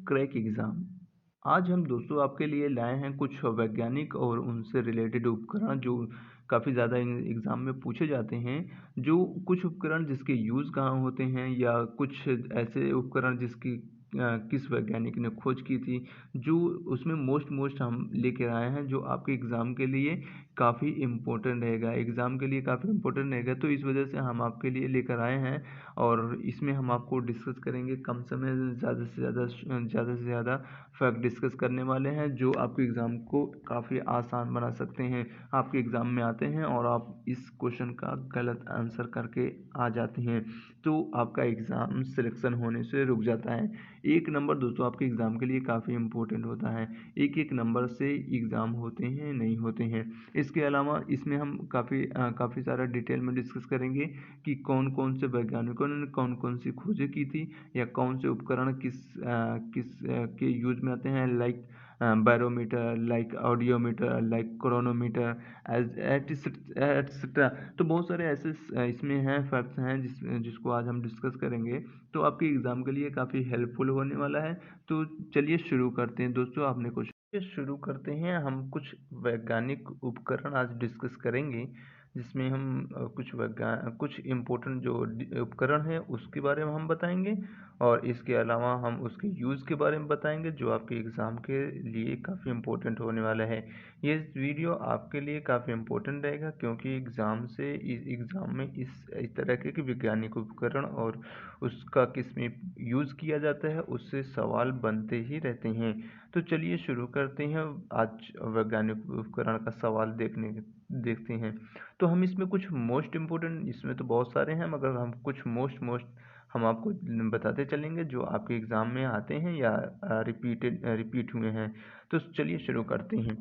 Crack exam. आज हम दोस्तों आपके लिए लाए हैं कुछ वैज्ञानिक और उनसे रिलेटेड उपकरण जो काफ़ी ज़्यादा एग्ज़ाम में पूछे जाते हैं। जो कुछ उपकरण जिसके यूज़ कहाँ होते हैं या कुछ ऐसे उपकरण जिसकी किस वैज्ञानिक ने खोज की थी, जो उसमें मोस्ट हम लेकर आए हैं जो आपके एग्ज़ाम के लिए काफ़ी इम्पोर्टेंट रहेगा। एग्ज़ाम के लिए काफ़ी इम्पोर्टेंट रहेगा, तो इस वजह से हम आपके लिए लेकर आए हैं और इसमें हम आपको डिस्कस करेंगे कम समय में ज़्यादा से ज़्यादा फैक्ट डिस्कस करने वाले हैं जो आपके एग्ज़ाम को काफ़ी आसान बना सकते हैं। आपके एग्ज़ाम में आते हैं और आप इस क्वेश्चन का गलत आंसर करके आ जाते हैं, तो आपका एग्ज़ाम सिलेक्शन होने से रुक जाता है। एक नंबर दोस्तों आपके एग्ज़ाम के लिए काफ़ी इम्पोर्टेंट होता है। एक-एक नंबर से एग्ज़ाम होते हैं, नहीं होते हैं। इसके अलावा इसमें हम काफ़ी सारा डिटेल में डिस्कस करेंगे कि कौन-कौन से वैज्ञानिकों ने कौन-कौन सी खोजें की थी या कौन से उपकरण के यूज़ में आते हैं, like barometer, like audiometer, like chronometer as etcetera. तो बहुत सारे ऐसे इसमें हैं फैक्ट्स हैं जिसको आज हम डिस्कस करेंगे, तो आपके एग्ज़ाम के लिए काफ़ी हेल्पफुल होने वाला है। तो चलिए शुरू करते हैं दोस्तों, आपने कुछ शुरू करते हैं। हम कुछ वैज्ञानिक उपकरण आज डिस्कस करेंगे जिसमें हम कुछ इम्पोर्टेंट जो उपकरण हैं उसके बारे में हम बताएंगे और इसके अलावा हम उसके यूज़ के बारे में बताएंगे जो आपके एग्ज़ाम के लिए काफ़ी इम्पोर्टेंट होने वाला है। ये वीडियो आपके लिए काफ़ी इम्पोर्टेंट रहेगा क्योंकि एग्ज़ाम में इस तरह के वैज्ञानिक उपकरण और उसका किस में यूज़ किया जाता है उससे सवाल बनते ही रहते हैं। तो चलिए शुरू करते हैं। आज वैज्ञानिक उपकरण का सवाल देखते हैं। तो हम इसमें कुछ मोस्ट इम्पोर्टेंट, इसमें तो बहुत सारे हैं मगर हम कुछ मोस्ट हम आपको बताते चलेंगे जो आपके एग्ज़ाम में आते हैं या रिपीट हुए हैं। तो चलिए शुरू करते हैं।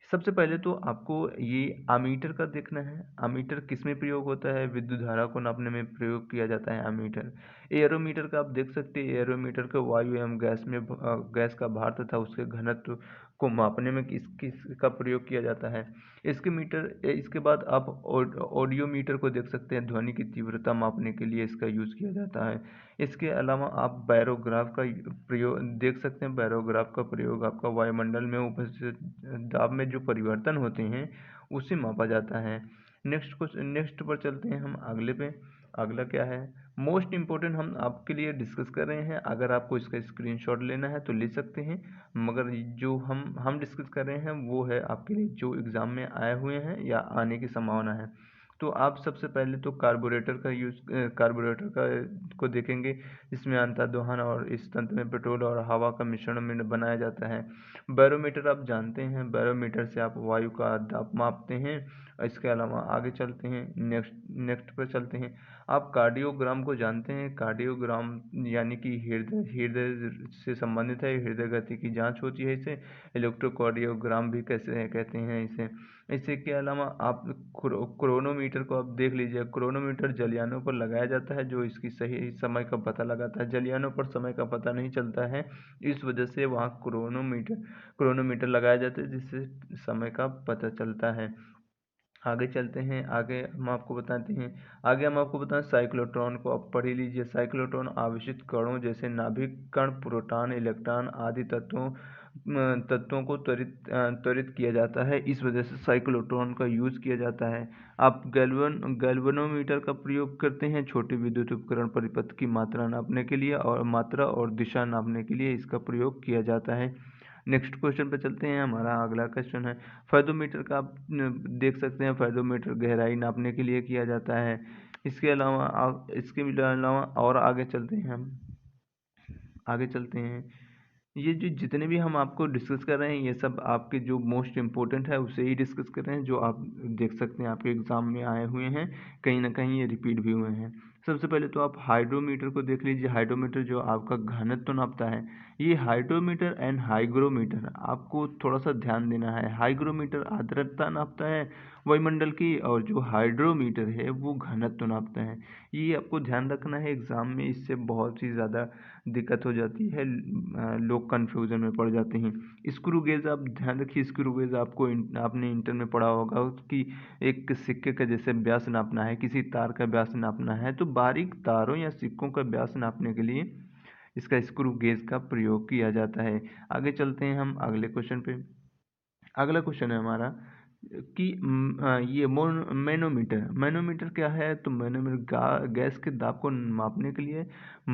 सबसे पहले तो आपको ये अमीटर का देखना है। अमीटर किस में प्रयोग होता है? विद्युत धारा को नापने में प्रयोग किया जाता है अमीटर। एयरोमीटर का आप देख सकते हैं, एयरोमीटर का वायु एवं गैस का भार तथा उसके घनत्व को मापने में किसका प्रयोग किया जाता है। इसके बाद आप ऑडियोमीटर को देख सकते हैं, ध्वनि की तीव्रता मापने के लिए इसका यूज़ किया जाता है। इसके अलावा आप बैरोग्राफ का प्रयोग देख सकते हैं। बैरोग्राफ का प्रयोग आपका वायुमंडल में उपस्थित दाब में जो परिवर्तन होते हैं उसे मापा जाता है। नेक्स्ट पर चलते हैं हम अगले पे। अगला क्या है? मोस्ट इम्पोर्टेंट हम आपके लिए डिस्कस कर रहे हैं। अगर आपको इसका स्क्रीनशॉट लेना है तो ले सकते हैं, मगर जो हम डिस्कस कर रहे हैं वो है आपके लिए जो एग्ज़ाम में आए हुए हैं या आने की संभावना है। तो आप सबसे पहले तो कार्बोरेटर का को देखेंगे, जिसमें अंतर्दोहन और इस तंत्र में पेट्रोल और हवा का मिश्रण में बनाया जाता है। बैरोमीटर आप जानते हैं, बैरोमीटर से आप वायु का दाब मापते हैं। इसके अलावा आगे चलते हैं, नेक्स्ट पर चलते हैं। आप कार्डियोग्राम को जानते हैं। कार्डियोग्राम यानी कि हृदय से संबंधित है, हृदय गति की जांच होती है इसे। इलेक्ट्रोकार्डियोग्राम भी कैसे कहते हैं इसे। इसी के अलावा आप क्रोनोमीटर को आप देख लीजिए। क्रोनोमीटर जलयानों पर लगाया जाता है जो इसकी सही समय का पता लगाता है। जलयानों पर समय का पता नहीं चलता है, इस वजह से वहाँ क्रोनोमीटर लगाया जाता है जिससे समय का पता चलता है। आगे चलते हैं। आगे हम आपको बताएं साइक्लोट्रॉन को आप पढ़ ही लीजिए। साइक्लोट्रॉन आवेशित कणों जैसे नाभिक कण, प्रोटॉन, इलेक्ट्रॉन आदि तत्वों को त्वरित किया जाता है, इस वजह से साइक्लोट्रॉन का यूज़ किया जाता है। आप गैल्वेनोमीटर का प्रयोग करते हैं छोटे विद्युत उपकरण परिपथ की मात्रा और दिशा नापने के लिए इसका प्रयोग किया जाता है। नेक्स्ट क्वेश्चन पे चलते हैं। हमारा अगला क्वेश्चन है फेदोमीटर का। आप देख सकते हैं, फेदोमीटर गहराई नापने के लिए किया जाता है। इसके अलावा और आगे चलते हैं। ये जो जितने भी हम आपको डिस्कस कर रहे हैं ये सब आपके जो मोस्ट इम्पोर्टेंट है उसे ही डिस्कस कर रहे हैं, जो आप देख सकते हैं आपके एग्ज़ाम में आए हुए हैं, कहीं ना कहीं ये रिपीट भी हुए हैं। सबसे पहले तो आप हाइड्रोमीटर को देख लीजिए। हाइड्रोमीटर जो आपका घनत्व नापता है। ये हाइड्रोमीटर एंड हाइग्रोमीटर आपको थोड़ा सा ध्यान देना है। हाइग्रोमीटर आर्द्रता नापता है वायुमंडल की, और जो हाइड्रोमीटर है वो घनत्व नापता है। ये आपको ध्यान रखना है एग्ज़ाम में, इससे बहुत ही ज़्यादा दिक्कत हो जाती है, लोग कन्फ्यूज़न में पड़ जाते हैं। स्क्रू गेज आप ध्यान रखिए। स्क्रू गेज आपने इंटर में पढ़ा होगा कि एक सिक्के का जैसे व्यास नापना है, किसी तार का व्यास नापना है, तो बारीक तारों या सिक्कों का व्यास नापने के लिए इसका स्क्रू गेज का प्रयोग किया जाता है। आगे चलते हैं हम अगले क्वेश्चन पे। अगला क्वेश्चन है हमारा कि ये मैनोमीटर मैनोमीटर क्या है? तो मैनोमीटर गैस के दाब को मापने के लिए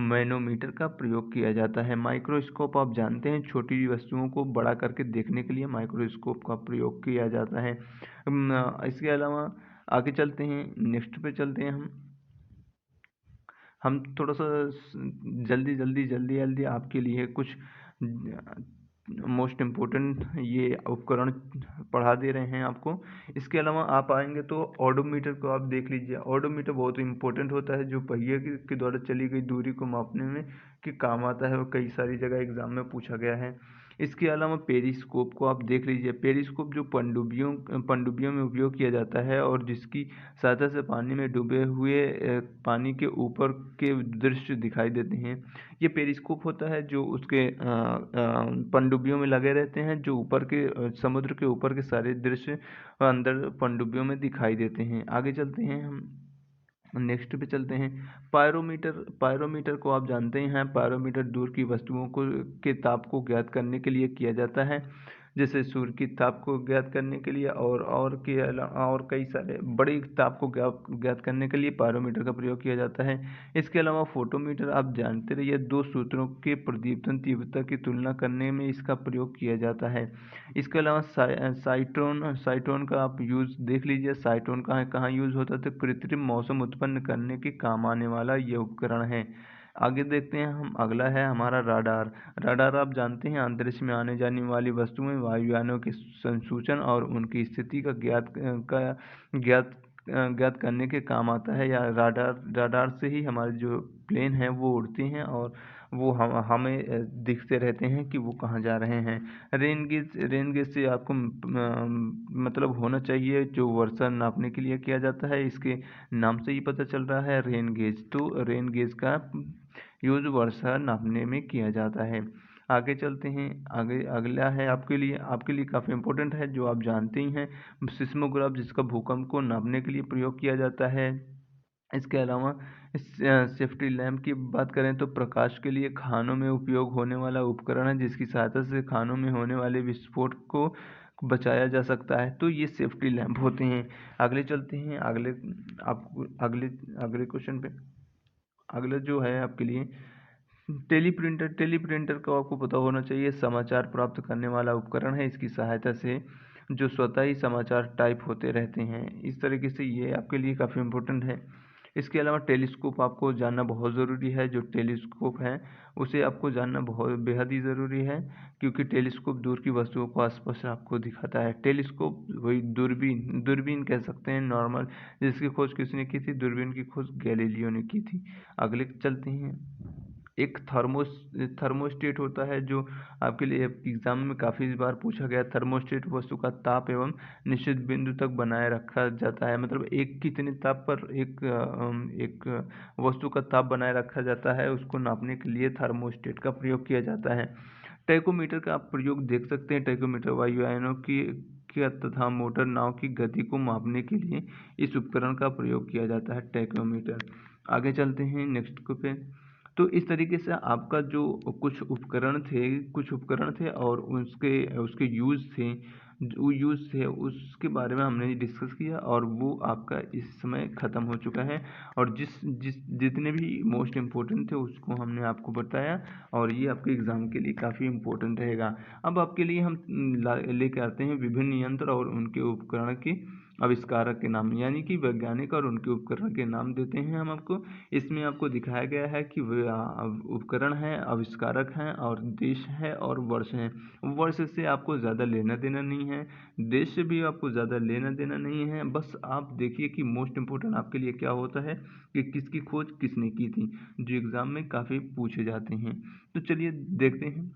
मैनोमीटर का प्रयोग किया जाता है। माइक्रोस्कोप आप जानते हैं, छोटी वस्तुओं को बड़ा करके देखने के लिए माइक्रोस्कोप का प्रयोग किया जाता है। इसके अलावा आगे चलते हैं, नेक्स्ट पे चलते हैं हम थोड़ा सा जल्दी आपके लिए कुछ मोस्ट इम्पोर्टेंट ये उपकरण पढ़ा दे रहे हैं आपको। इसके अलावा आप आएंगे तो ऑडोमीटर को आप देख लीजिए। ऑडोमीटर बहुत इम्पोर्टेंट होता है, जो पहिए के द्वारा चली गई दूरी को मापने में के काम आता है और कई सारी जगह एग्जाम में पूछा गया है। इसके अलावा पेरिस्कोप को आप देख लीजिए। पेरिस्कोप जो पनडुब्बियों में उपयोग किया जाता है और जिसकी सतह से पानी में डूबे हुए पानी के ऊपर के दृश्य दिखाई देते हैं। ये पेरिस्कोप होता है जो उसके पनडुब्बियों में लगे रहते हैं, जो ऊपर के समुद्र के ऊपर के सारे दृश्य अंदर पनडुब्बियों में दिखाई देते हैं। आगे चलते हैं हम, नेक्स्ट पे चलते हैं। पायरोमीटर को आप जानते ही हैं। पायरोमीटर दूर की वस्तुओं को के ताप को ज्ञात करने के लिए किया जाता है, जैसे सूर्य की ताप को ज्ञात करने के लिए और कई सारे बड़ी ताप को ज्ञात करने के लिए पायरोमीटर का प्रयोग किया जाता है। इसके अलावा फोटोमीटर आप जानते रहिए, दो सूत्रों के प्रदीप्तन तीव्रता की तुलना करने में इसका प्रयोग किया जाता है। इसके अलावा साइटोन का आप यूज़ देख लीजिए। साइटोन कहाँ यूज़ होता है? तो कृत्रिम मौसम उत्पन्न करने के काम आने वाला ये उपकरण है। आगे देखते हैं हम, अगला है हमारा राडार। राडार आप जानते हैं, अंतरिक्ष में आने जाने वाली वस्तुएं, वायुयानों के संसूचन और उनकी स्थिति का ज्ञात करने के काम आता है। या राडार से ही हमारे जो प्लेन हैं वो उड़ते हैं और वो हमें दिखते रहते हैं कि वो कहाँ जा रहे हैं। रेन गेज से आपको मतलब होना चाहिए, जो वर्षा नापने के लिए किया जाता है। इसके नाम से ही पता चल रहा है रेन गेज। तो रेन गेज का यूज वर्षा नापने में किया जाता है। आगे चलते हैं, आगे अगला है आपके लिए काफ़ी इम्पोर्टेंट है, जो आप जानते ही हैं, सिस्मोग्राफ, जिसका भूकंप को नापने के लिए प्रयोग किया जाता है। इसके अलावा सेफ्टी लैम्प की बात करें तो प्रकाश के लिए खानों में उपयोग होने वाला उपकरण है, जिसकी सहायता से खानों में होने वाले विस्फोट को बचाया जा सकता है। तो ये सेफ्टी लैम्प होते हैं। अगले चलते हैं, अगले क्वेश्चन पे। अगला जो है आपके लिए टेलीप्रिंटर को आपको पता होना चाहिए, समाचार प्राप्त करने वाला उपकरण है। इसकी सहायता से जो स्वतः ही समाचार टाइप होते रहते हैं। इस तरीके से ये आपके लिए काफ़ी इम्पोर्टेंट है। इसके अलावा टेलीस्कोप आपको जानना बहुत ज़रूरी है। जो टेलीस्कोप है उसे आपको जानना बहुत बेहद ही ज़रूरी है, क्योंकि टेलीस्कोप दूर की वस्तुओं को स्पष्ट आपको दिखाता है। टेलीस्कोप वही दूरबीन कह सकते हैं नॉर्मल, जिसकी खोज किसने की थी? दूरबीन की खोज गैलीलियो ने की थी। अगले चलते हैं, एक थर्मोस्टेट होता है, जो आपके लिए एग्जाम में काफ़ी बार पूछा गया। थर्मोस्टेट वस्तु का ताप एवं निश्चित बिंदु तक बनाए रखा जाता है। मतलब एक कितने ताप पर एक वस्तु का ताप बनाए रखा जाता है, उसको नापने के लिए थर्मोस्टेट का प्रयोग किया जाता है। टैकोमीटर का आप प्रयोग देख सकते हैं। टैकोमीटर वायुयानों की तथा मोटर नाव की गति को मापने के लिए इस उपकरण का प्रयोग किया जाता है, टैकोमीटर। आगे चलते हैं नेक्स्ट पे। तो इस तरीके से आपका जो कुछ उपकरण थे और उसके उसके यूज़ थे, उसके बारे में हमने डिस्कस किया, और वो आपका इस समय ख़त्म हो चुका है। और जितने भी मोस्ट इम्पोर्टेंट थे उसको हमने आपको बताया, और ये आपके एग्ज़ाम के लिए काफ़ी इम्पोर्टेंट रहेगा। अब आपके लिए हम लेके आते हैं विभिन्न यंत्र और उनके उपकरण के आविष्कारक के नाम, यानी कि वैज्ञानिक और उनके उपकरण के नाम देते हैं हम आपको। इसमें आपको दिखाया गया है कि वे उपकरण हैं, आविष्कारक हैं, और देश है और वर्ष हैं। वर्ष से आपको ज़्यादा लेना देना नहीं है, देश से भी आपको ज़्यादा लेना देना नहीं है। बस आप देखिए कि मोस्ट इम्पोर्टेंट आपके लिए क्या होता है, कि किसकी खोज किसने की थी, जो एग्ज़ाम में काफ़ी पूछे जाते हैं। तो चलिए देखते हैं।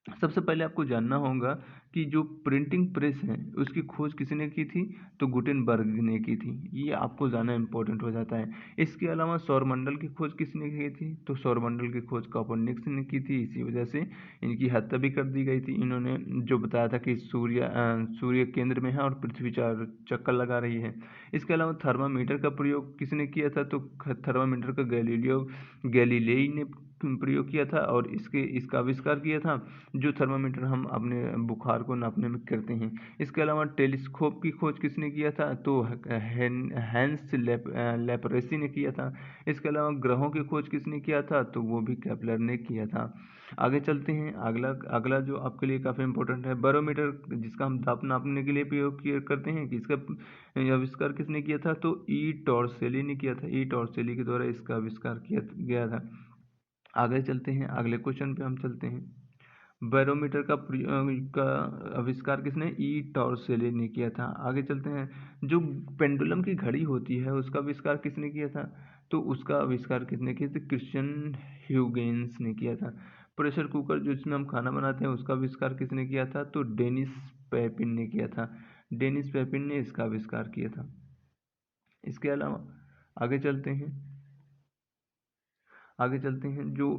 सबसे पहले आपको जानना होगा कि जो प्रिंटिंग प्रेस है उसकी खोज किसने की थी? तो गुटेनबर्ग ने की थी। ये आपको जानना इम्पोर्टेंट हो जाता है। इसके अलावा सौरमंडल की खोज किसने की थी? तो सौरमंडल की खोज कोपर्निकस ने की थी। इसी वजह से इनकी हत्या भी कर दी गई थी। इन्होंने जो बताया था कि सूर्य केंद्र में है और पृथ्वी चार चक्कर लगा रही है। इसके अलावा थर्मामीटर का प्रयोग किसने किया था? तो थर्मामीटर का गैलीलियो गैलीलेई ने प्रयोग किया था और इसका आविष्कार किया था, जो थर्मामीटर हम अपने बुखार को नापने में करते हैं। इसके अलावा टेलीस्कोप की खोज किसने किया था? तो हैंस लेपरेसी ने किया था। इसके अलावा ग्रहों की खोज किसने किया था? तो वो भी केपलर ने किया था। आगे चलते हैं। अगला अगला जो आपके लिए काफ़ी इंपॉर्टेंट है, बैरोमीटर, जिसका हम ताप नापने के लिए प्रयोग करते हैं, कि इसका आविष्कार किसने किया था? तो ई टॉर्सेली ने किया था। ई टॉर्सेली के द्वारा इसका आविष्कार किया गया था। आगे चलते हैं, अगले क्वेश्चन पे हम चलते हैं। बैरोमीटर का आविष्कार किसने? ई टॉर्सेली ने किया था। आगे चलते हैं। जो पेंडुलम की घड़ी होती है उसका आविष्कार किसने किया था? तो उसका आविष्कार किसने किया था? क्रिश्चियन ह्यूगेंस ने किया था। प्रेशर कुकर, जो जिसमें हम खाना बनाते हैं, उसका आविष्कार किसने किया था? तो डेनिस पेपिन ने किया था। डेनिस पेपिन ने इसका आविष्कार किया था। इसके अलावा आगे चलते हैं। आगे चलते हैं। जो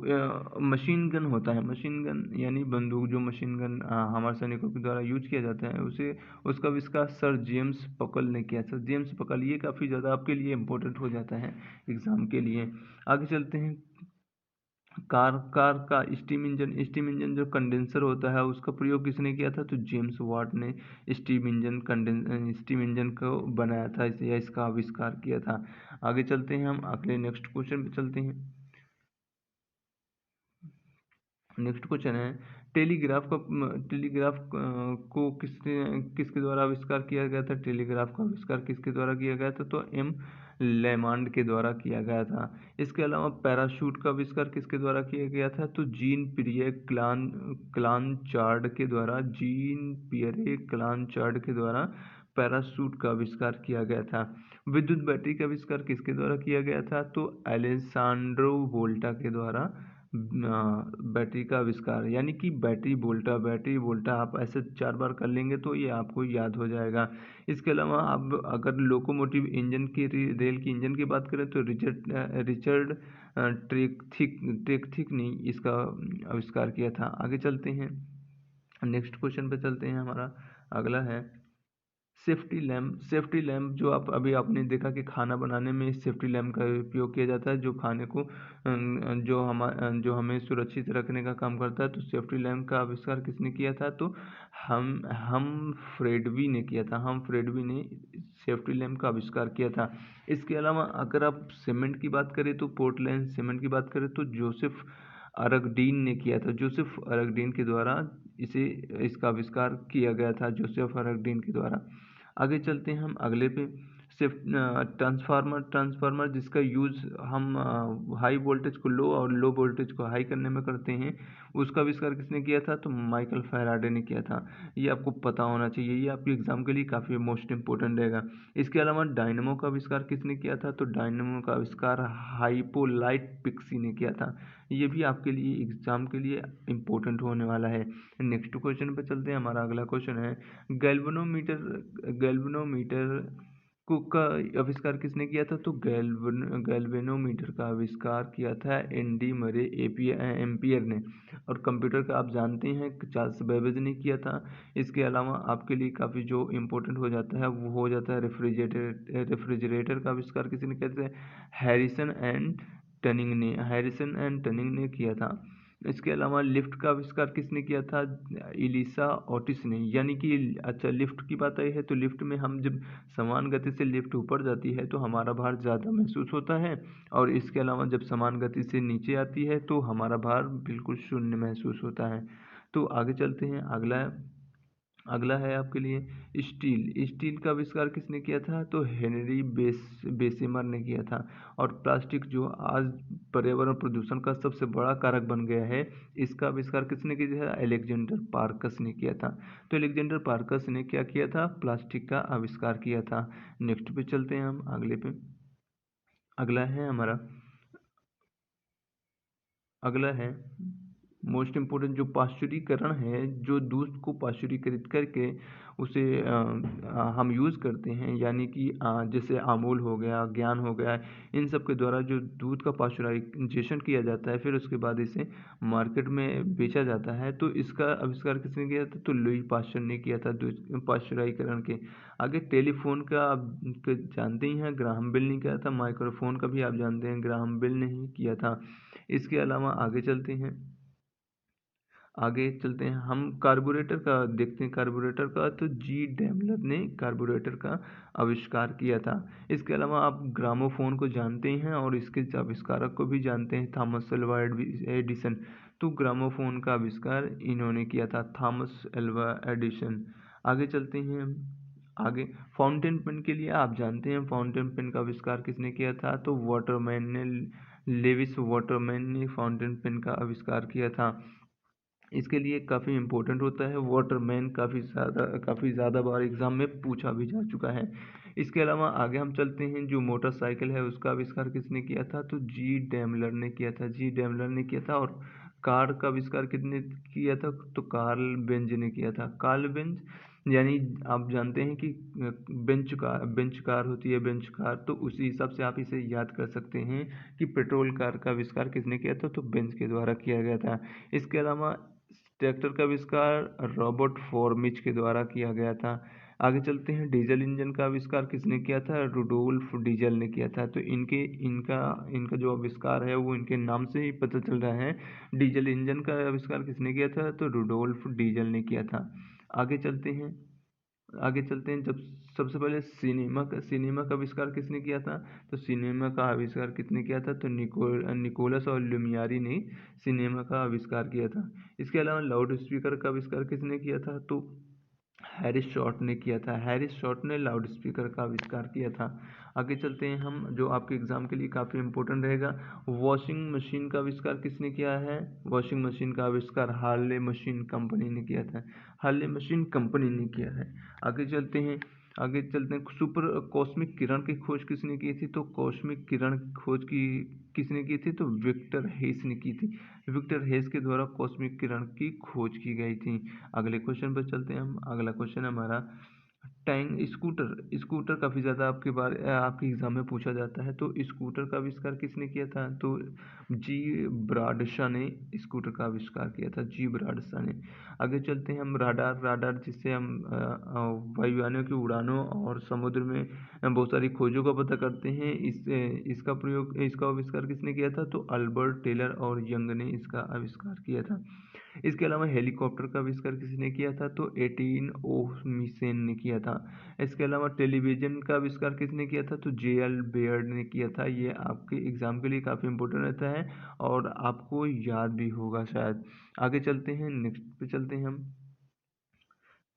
मशीन गन होता है, मशीन गन यानी बंदूक, जो मशीन गन हमारे सैनिकों के द्वारा यूज किया जाता है, उसे उसका आविष्कार सर जेम्स पकल ने किया। सर जेम्स पकल, ये काफ़ी ज़्यादा आपके लिए इम्पोर्टेंट हो जाता है एग्ज़ाम के लिए। आगे चलते हैं। कार का स्टीम इंजन जो कंडेंसर होता है, उसका प्रयोग किसने किया था? तो जेम्स वाट ने स्टीम इंजन को बनाया था, या इसका आविष्कार किया था। आगे चलते हैं, हम अगले नेक्स्ट क्वेश्चन पे चलते हैं। नेक्स्ट क्वेश्चन है, टेलीग्राफ को किसके द्वारा आविष्कार किया गया था? टेलीग्राफ का आविष्कार किसके द्वारा किया गया था? तो एम लेमांड के द्वारा किया गया था। इसके अलावा पैराशूट का आविष्कार किसके द्वारा किया गया था? तो जीन पियरे क्लानचार्ड के द्वारा पैराशूट का आविष्कार किया गया था। विद्युत बैटरी का आविष्कार किसके द्वारा किया गया था? तो एलेसांड्रो वोल्टा के द्वारा बैटरी का आविष्कार, यानी कि बैटरी वोल्टा आप ऐसे 4 बार कर लेंगे तो ये आपको याद हो जाएगा। इसके अलावा आप अगर लोकोमोटिव इंजन की रेल की इंजन की बात करें, तो रिचर्ड ट्रेकथिक ने इसका आविष्कार किया था। आगे चलते हैं, नेक्स्ट क्वेश्चन पे चलते हैं। हमारा अगला है सेफ्टी लैम्प, जो आप अभी आपने देखा कि खाना बनाने में इस सेफ्टी लैम्प का उपयोग किया जाता है, जो खाने को जो हमें सुरक्षित रखने का काम करता है। तो सेफ्टी लैम्प का आविष्कार किसने किया था? तो हम फ्रेडवी ने किया था। हम फ्रेडवी ने सेफ्टी लैम्प का आविष्कार किया था। इसके अलावा अगर आप सीमेंट की बात करें, तो पोर्टलैंड सीमेंट की बात करें, तो जोसेफ अरगडीन ने किया था। जोसेफ अरगडीन के द्वारा इसका आविष्कार किया गया था, जोसेफ अरगडीन के द्वारा। आगे चलते हैं हम अगले पे। ट्रांसफार्मर जिसका यूज़ हम हाई वोल्टेज को लो और लो वोल्टेज को हाई करने में करते हैं, उसका आविष्कार किसने किया था? तो माइकल फैराडे ने किया था। ये आपको पता होना चाहिए, ये आपके एग्जाम के लिए काफ़ी मोस्ट इंपॉर्टेंट रहेगा। इसके अलावा डायनेमो का आविष्कार किसने किया था? तो डायनेमो का आविष्कार हाइपोलाइट पिक्सी ने किया था। ये भी आपके लिए एग्जाम के लिए इम्पोर्टेंट होने वाला है। नेक्स्ट क्वेश्चन पे चलते हैं। हमारा अगला क्वेश्चन है, गैल्वेनोमीटर का आविष्कार किसने किया था? तो गैल्वेनोमीटर का आविष्कार किया था एनडी मरे एम्पियर ने। और कंप्यूटर का आप जानते हैं चार्ल्स बेबेज ने किया था। इसके अलावा आपके लिए काफ़ी जो इम्पोर्टेंट हो जाता है वो हो जाता है रेफ्रिजरेटर का आविष्कार किसने किया था? हैरिसन एंड टनिंग ने किया था। इसके अलावा लिफ्ट का आविष्कार किसने किया था? इलिसा ओटिस ने। यानी कि अच्छा, लिफ्ट की बात आई है तो लिफ्ट में हम जब समान गति से लिफ्ट ऊपर जाती है तो हमारा भार ज़्यादा महसूस होता है, और इसके अलावा जब समान गति से नीचे आती है तो हमारा भार बिल्कुल शून्य महसूस होता है। तो आगे चलते हैं। अगला है आपके लिए स्टील का आविष्कार किसने किया था? तो हेनरी बेसेमर ने किया था। और प्लास्टिक, जो आज पर्यावरण प्रदूषण का सबसे बड़ा कारक बन गया है, इसका आविष्कार किसने किया था? अलेक्जेंडर पार्कस ने किया था। तो अलेक्जेंडर पार्कस ने क्या किया था? प्लास्टिक का आविष्कार किया था। नेक्स्ट पे चलते हैं हम अगले पे। अगला है हमारा अगला है मोस्ट इम्पोर्टेंट, जो पाश्चुरीकरण है, जो दूध को पाश्चुरीकृत करके उसे हम यूज़ करते हैं, यानी कि जैसे अमूल हो गया, ज्ञान हो गया, इन सब के द्वारा जो दूध का पाश्चुराइजेशन किया जाता है, फिर उसके बाद इसे मार्केट में बेचा जाता है। तो इसका आविष्कार किसने किया था? तो लुई पाश्चर ने किया था, दूध पाश्चुराइकरण के। आगे टेलीफोन का आप जानते ही हैं, ग्राहम बेल ने किया था। माइक्रोफोन का भी आप जानते हैं, ग्राहम बेल ने ही किया था। इसके अलावा आगे चलते हैं हम कार्बोरेटर का देखते हैं। कार्बोरेटर का तो जी डेमलर ने कार्बोरेटर का आविष्कार किया था। इसके अलावा आप ग्रामोफोन को जानते हैं और इसके आविष्कारक को भी जानते हैं, थॉमस एल्वा एडिसन। तो ग्रामोफोन का आविष्कार इन्होंने किया था, थॉमस एल्वा एडिसन। आगे चलते हैं हम। आगे फाउंटेन पेन के लिए आप जानते हैं फाउंटेन पेन का आविष्कार किसने किया था, तो वाटरमैन ने, लेविस वाटरमैन ने फाउंटेन पेन का आविष्कार किया था। इसके लिए काफ़ी इम्पोर्टेंट होता है, वाटरमैन काफ़ी ज़्यादा बार एग्ज़ाम में पूछा भी जा चुका है। इसके अलावा आगे हम चलते हैं, जो मोटरसाइकिल है उसका आविष्कार किसने किया था, तो जी डेमलर ने किया था। जी डेमलर ने किया था। और कार का आविष्कार किसने किया था, तो कार्ल बेंज ने किया था। कार्ल बेंज, यानी आप जानते हैं कि बेंच कार होती है, बेंच कार, तो उसी हिसाब से आप इसे याद कर सकते हैं कि पेट्रोल कार का आविष्कार किसने किया था, तो बेंज के द्वारा किया गया था। इसके अलावा ट्रैक्टर का आविष्कार रॉबर्ट फॉर्मिच के द्वारा किया गया था। आगे चलते हैं, डीजल इंजन का आविष्कार किसने किया था, रुडोल्फ डीजल ने किया था। तो इनका इनका जो आविष्कार है वो इनके नाम से ही पता चल रहा है। डीजल इंजन का आविष्कार किसने किया था, तो रुडोल्फ डीजल ने किया था। आगे चलते हैं जब सबसे पहले सिनेमा का आविष्कार किसने किया था, तो सिनेमा का आविष्कार किसने किया था, तो निकोलस और लुमियारी ने सिनेमा का आविष्कार किया था। इसके अलावा लाउड स्पीकर का आविष्कार किसने किया था, तो हैरिस शॉर्ट ने किया था। हैरिस शॉर्ट ने लाउड स्पीकर का आविष्कार किया था। आगे चलते हैं हम, जो आपके एग्जाम के लिए काफ़ी इंपॉर्टेंट रहेगा, वॉशिंग मशीन का आविष्कार किसने किया है, वॉशिंग मशीन का आविष्कार हार्ले मशीन कंपनी ने किया था। हार्ले मशीन कंपनी ने किया है। आगे चलते हैं सुपर कॉस्मिक किरण की खोज किसने की थी, तो कॉस्मिक किरण की खोज की किसने की थी, तो विक्टर हेस ने की थी। विक्टर हेस के द्वारा कॉस्मिक किरण की खोज की गई थी। अगले क्वेश्चन पर चलते हैं हम। अगला क्वेश्चन हमारा टैंक स्कूटर काफ़ी ज़्यादा आपके एग्जाम में पूछा जाता है। तो स्कूटर का आविष्कार किसने किया था, तो जी ब्राडशा ने स्कूटर का आविष्कार किया था, जी ब्राडशा ने। आगे चलते हैं हम, राडार जिससे हम वायुयानों की उड़ानों और समुद्र में बहुत सारी खोजों का पता करते हैं। इसका आविष्कार किसने किया था, तो अल्बर्ट टेलर और यंग ने इसका आविष्कार किया था। इसके अलावा हेलीकॉप्टर का आविष्कार किसने किया था, तो 18 ओमिसेन ने किया था। इसके अलावा टेलीविज़न का आविष्कार किसने किया था, तो जे.एल. बेयर्ड ने किया था। ये आपके एग्जाम के लिए काफ़ी इंपॉर्टेंट रहता है और आपको याद भी होगा शायद। आगे चलते हैं, नेक्स्ट पे चलते हैं हम।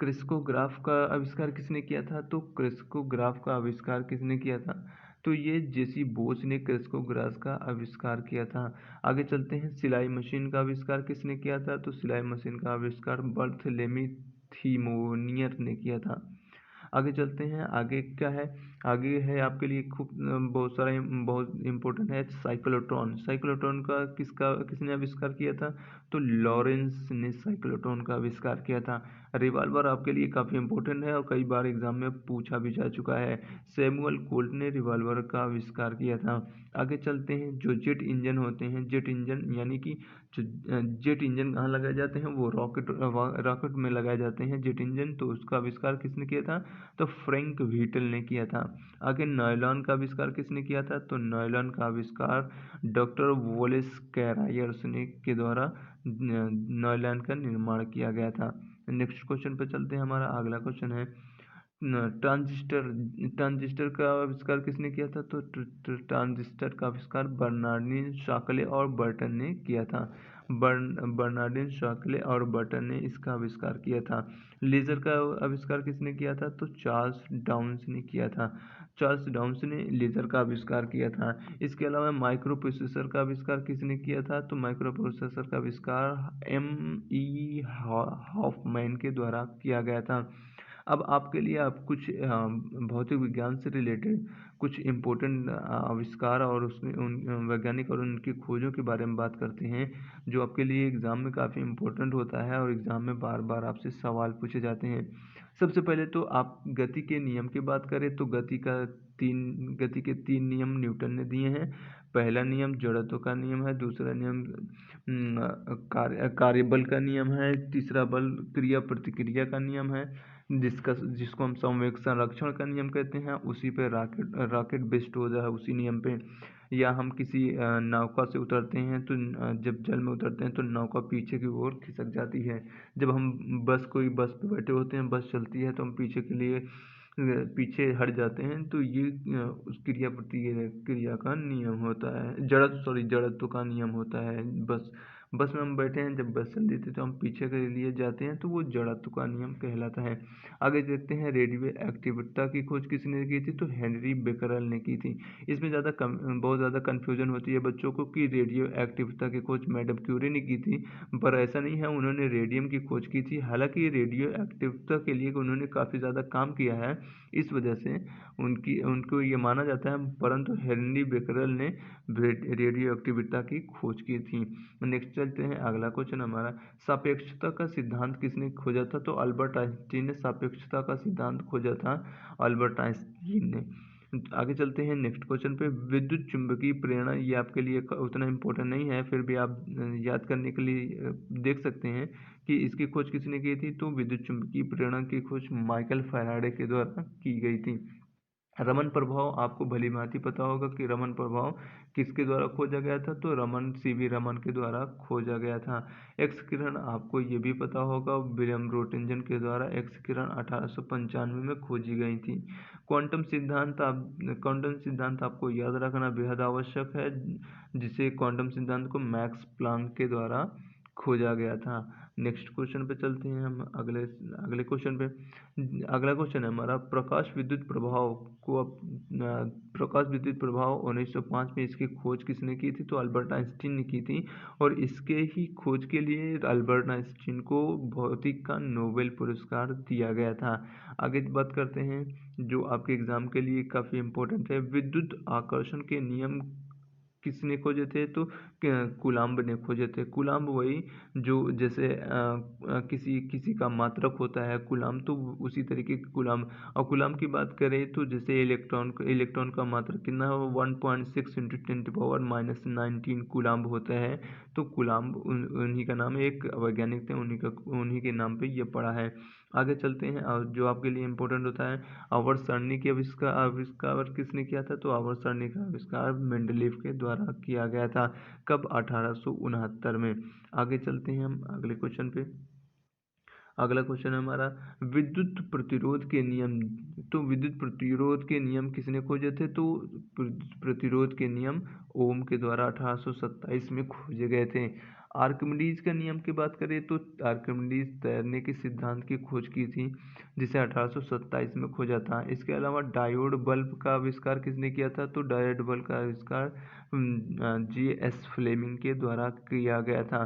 क्रिस्कोग्राफ का आविष्कार किसने किया था, तो क्रिस्कोग्राफ का आविष्कार किसने किया था, तो ये जेसी बोस ने क्रिस्कोग्राफ का आविष्कार किया था। आगे चलते हैं, सिलाई मशीन का आविष्कार किसने किया था, तो सिलाई मशीन का आविष्कार बर्थलेमी थीमोनियर ने किया था। आगे चलते हैं, आगे क्या है, आगे है आपके लिए बहुत इंपॉर्टेंट है, साइक्लोट्रॉन का किसने आविष्कार किया था, तो लॉरेंस ने साइक्लोट्रॉन का आविष्कार किया था। रिवाल्वर आपके लिए काफ़ी इंपॉर्टेंट है और कई बार एग्जाम में पूछा भी जा चुका है। सैमुअल कोल्ट ने रिवाल्वर का आविष्कार किया था। आगे चलते हैं, जो जेट इंजन होते हैं, जेट इंजन यानी कि जो जेट इंजन कहाँ लगाए जाते हैं, वो रॉकेट में लगाए जाते हैं जेट इंजन। तो उसका आविष्कार किसने किया था, तो फ्रैंक व्हीटल ने किया था। आगे नायलॉन का आविष्कार किसने किया था, तो नायलॉन का आविष्कार डॉक्टर वोलेस कैरायर्स ने के द्वारा नायलॉन का निर्माण किया गया था। नेक्स्ट क्वेश्चन पे चलते हैं, हमारा अगला क्वेश्चन है ट्रांजिस्टर का आविष्कार किसने किया था, तो ट्रांजिस्टर का आविष्कार बर्नार्डिन शॉकले और बर्टन ने किया था। बर्नार्डिन शॉकले और बर्टन ने इसका आविष्कार किया था। लेजर का आविष्कार किसने किया था, तो चार्ल्स डाउन्स ने किया था। चार्ल्स डाउन्स ने लेजर का आविष्कार किया था। इसके अलावा माइक्रो प्रोसेसर का आविष्कार किसने किया था, तो माइक्रो प्रोसेसर का आविष्कार एम.ई. हॉफमैन के द्वारा किया गया था। अब आपके लिए आप कुछ भौतिक विज्ञान से रिलेटेड कुछ इम्पोर्टेंट आविष्कार और उसमें उन वैज्ञानिक और उनकी खोजों के बारे में बात करते हैं, जो आपके लिए एग्ज़ाम में काफ़ी इम्पोर्टेंट होता है और एग्ज़ाम में बार बार आपसे सवाल पूछे जाते हैं। सबसे पहले तो आप गति के नियम की बात करें तो गति के 3 नियम न्यूटन ने दिए हैं। पहला नियम जड़त्व का नियम है, दूसरा नियम कार्यबल का नियम है, तीसरा बल क्रिया प्रतिक्रिया का नियम है, जिसको हम संवेग संरक्षण का नियम कहते हैं। उसी पे रॉकेट बेस्ड हो जाए उसी नियम पे। या हम किसी नौका से उतरते हैं तो जब जल में उतरते हैं तो नौका पीछे की ओर खिसक जाती है। जब हम कोई बस पे बैठे होते हैं, बस चलती है तो हम पीछे के लिए पीछे हट जाते हैं, तो ये उस क्रिया प्रतिक्रिया का नियम होता है, जड़त्व का नियम होता है। बस में हम बैठे हैं, जब बस चल रही थी तो हम पीछे के लिए जाते हैं, तो वो जड़त्व का नियम कहलाता है। आगे देखते हैं, रेडियो एक्टिविटी की खोज किसने की थी, तो हेनरी बेकरल ने की थी। इसमें बहुत ज़्यादा कन्फ्यूजन होती है बच्चों को कि रेडियो एक्टिविटी की खोज मैडम क्यूरी ने की थी, पर ऐसा नहीं है, उन्होंने रेडियम की खोज की थी। हालांकि रेडियो एक्टिविटी के लिए उन्होंने काफ़ी ज़्यादा काम किया है, इस वजह से उनको ये माना जाता है, परंतु हेनरी बेकरल ने रेडियो एक्टिविटी की खोज की थी। नेक्स्ट चलते हैं, अगला क्वेश्चन हमारा, सापेक्षता का सिद्धांत किसने खोजा था, तो अल्बर्ट आइंस्टीन ने सापेक्षता का सिद्धांत खोजा था, अल्बर्ट आइंस्टीन ने। आगे चलते हैं नेक्स्ट क्वेश्चन पे, विद्युत चुंबकीय प्रेरणा, ये आपके लिए उतना इम्पोर्टेंट नहीं है, फिर भी आप याद करने के लिए देख सकते हैं कि इसकी खोज किसने की थी, तो विद्युत चुंबकीय प्रेरणा की खोज माइकल फैराडे के द्वारा की गई थी। रमन प्रभाव आपको भली भांति पता होगा कि रमन प्रभाव किसके द्वारा खोजा गया था, तो सीवी रमन के द्वारा खोजा गया था। एक्स किरण आपको ये भी पता होगा, विलियम रोटंजन के द्वारा एक्स किरण 1895 में खोजी गई थी। क्वांटम सिद्धांत आपको याद रखना बेहद आवश्यक है, जिसे क्वांटम सिद्धांत को मैक्स प्लांक के द्वारा खोजा गया था। नेक्स्ट क्वेश्चन पे चलते हैं हम, अगले क्वेश्चन पे। अगला क्वेश्चन है हमारा, प्रकाश विद्युत प्रभाव 1905 में इसकी खोज किसने की थी, तो अल्बर्ट आइंस्टीन ने की थी, और इसके ही खोज के लिए अल्बर्ट आइंस्टीन को भौतिक का नोबेल पुरस्कार दिया गया था। आगे बात करते हैं, जो आपके एग्जाम के लिए काफ़ी इम्पोर्टेंट है, विद्युत आकर्षण के नियम किसने खोजे थे, तो कूलाम्ब ने खोजे थे। कूलाम्ब वही जो जैसे किसी किसी का मात्रक होता है कूलाम्ब, तो उसी तरीके के कूलाम्ब। और कूलाम्ब की बात करें तो जैसे इलेक्ट्रॉन का मात्रक कितना है, 1.6 इंटू 10⁻⁹ कूलाम्ब होता है। तो कूलाम्ब उन्हीं का नाम है, एक वैज्ञानिक थे, उन्हीं के नाम पे ये पड़ा है। आगे चलते हैं, और जो आपके लिए इम्पोर्टेंट होता है, आवर्त सारणी के आविष्कार किसने किया था, तो आवर्त सारणी का आविष्कार मेंडलीव के द्वारा किया गया था। कब, 1869 में। आगे चलते हैं हम अगले क्वेश्चन पे। अगला क्वेश्चन है हमारा, विद्युत प्रतिरोध के नियम, तो विद्युत प्रतिरोध के नियम किसने खोजे थे, तो प्रतिरोध के नियम ओम के द्वारा 1827 में खोजे गए थे। आर्किमिडीज का नियम की बात करें तो आर्किमिडीज तैरने के सिद्धांत की खोज की थी, जिसे 1827 में खोजा था। इसके अलावा डायोड बल्ब का आविष्कार किसने किया था, तो डायोड बल्ब का आविष्कार J.S. फ्लेमिंग के द्वारा किया गया था।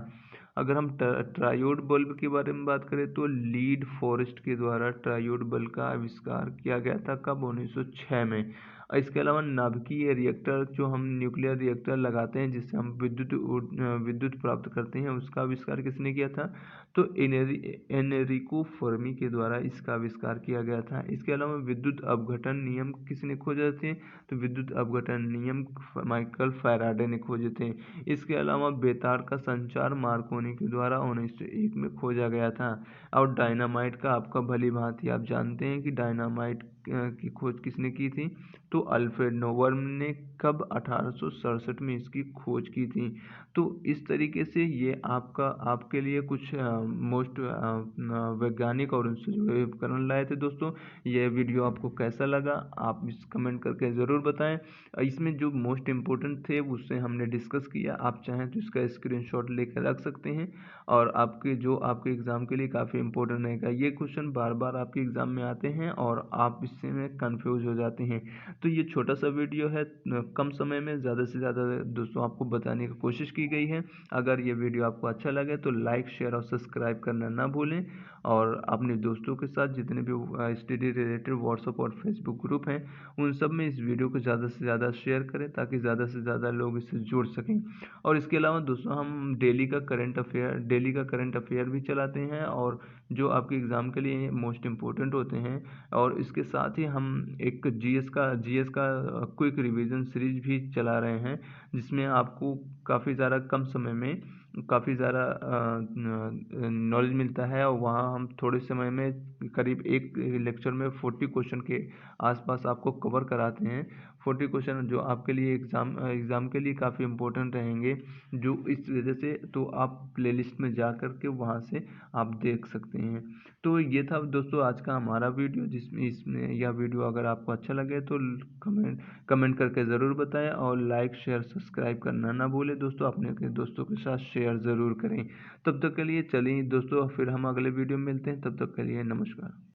अगर हम ट्रायोड बल्ब के बारे में बात करें तो लीड फॉरेस्ट के द्वारा ट्रायोड बल्ब का आविष्कार किया गया था, कब, 1906 में। इसके अलावा नाभिकीय रिएक्टर, जो हम न्यूक्लियर रिएक्टर लगाते हैं जिससे हम विद्युत प्राप्त करते हैं, उसका आविष्कार किसने किया था, तो एनरिको फर्मी के द्वारा इसका आविष्कार किया गया था। इसके अलावा विद्युत अपघटन नियम किसने खोजे थे, तो विद्युत अपघटन नियम माइकल फैराडे ने खोजे थे। इसके अलावा बेतार का संचार मार्कोनी के द्वारा 1901 में खोजा गया था। और डायनामाइट का आपका भली भांति आप जानते हैं कि डायनामाइट की खोज किसने की थी, तो अल्फ्रेड नोबल ने कब, 1867 में इसकी खोज की थी। तो इस तरीके से ये आपके लिए कुछ मोस्ट वैज्ञानिक और उनसे जुड़े उपकरण लाए थे दोस्तों। ये वीडियो आपको कैसा लगा, आप इस कमेंट करके ज़रूर बताएं। इसमें जो मोस्ट इम्पोर्टेंट थे उससे हमने डिस्कस किया, आप चाहें तो इसका स्क्रीनशॉट लेकर रख सकते हैं, और आपके एग्ज़ाम के लिए काफ़ी इम्पोर्टेंट रहेगा। ये क्वेश्चन बार बार आपके एग्ज़ाम में आते हैं और आप इससे में कन्फ्यूज हो जाते हैं। तो ये छोटा सा वीडियो है, कम समय में ज़्यादा से ज़्यादा दोस्तों आपको बताने की कोशिश की गई है। अगर ये वीडियो आपको अच्छा लगे तो लाइक, शेयर और सब्सक्राइब करना ना भूलें, और अपने दोस्तों के साथ जितने भी स्टडी रिलेटेड व्हाट्सएप और फेसबुक ग्रुप हैं उन सब में इस वीडियो को ज़्यादा से ज़्यादा शेयर करें, ताकि ज़्यादा से ज़्यादा लोग इससे जुड़ सकें। और इसके अलावा दोस्तों हम डेली का करंट अफेयर भी चलाते हैं, और जो आपके एग्ज़ाम के लिए मोस्ट इम्पोर्टेंट होते हैं, और इसके साथ ही हम एक जीएस का क्विक रिवीजन सीरीज भी चला रहे हैं, जिसमें आपको काफ़ी ज़्यादा कम समय में काफ़ी ज़्यादा नॉलेज मिलता है, और वहाँ हम थोड़े समय में करीब एक लेक्चर में 40 क्वेश्चन के आसपास आपको कवर कराते हैं। 40 क्वेश्चन जो आपके लिए एग्ज़ाम के लिए काफ़ी इम्पोर्टेंट रहेंगे, जो इस वजह से तो आप प्लेलिस्ट में जा कर के वहाँ से आप देख सकते हैं। तो ये था दोस्तों आज का हमारा वीडियो, जिसमें इसमें यह वीडियो अगर आपको अच्छा लगे तो कमेंट करके ज़रूर बताएं, और लाइक शेयर सब्सक्राइब करना ना भूलें दोस्तों। अपने के दोस्तों के साथ शेयर ज़रूर करें। तब तक के लिए चलिए दोस्तों, फिर हम अगले वीडियो में मिलते हैं। तब तक के लिए नमस्कार।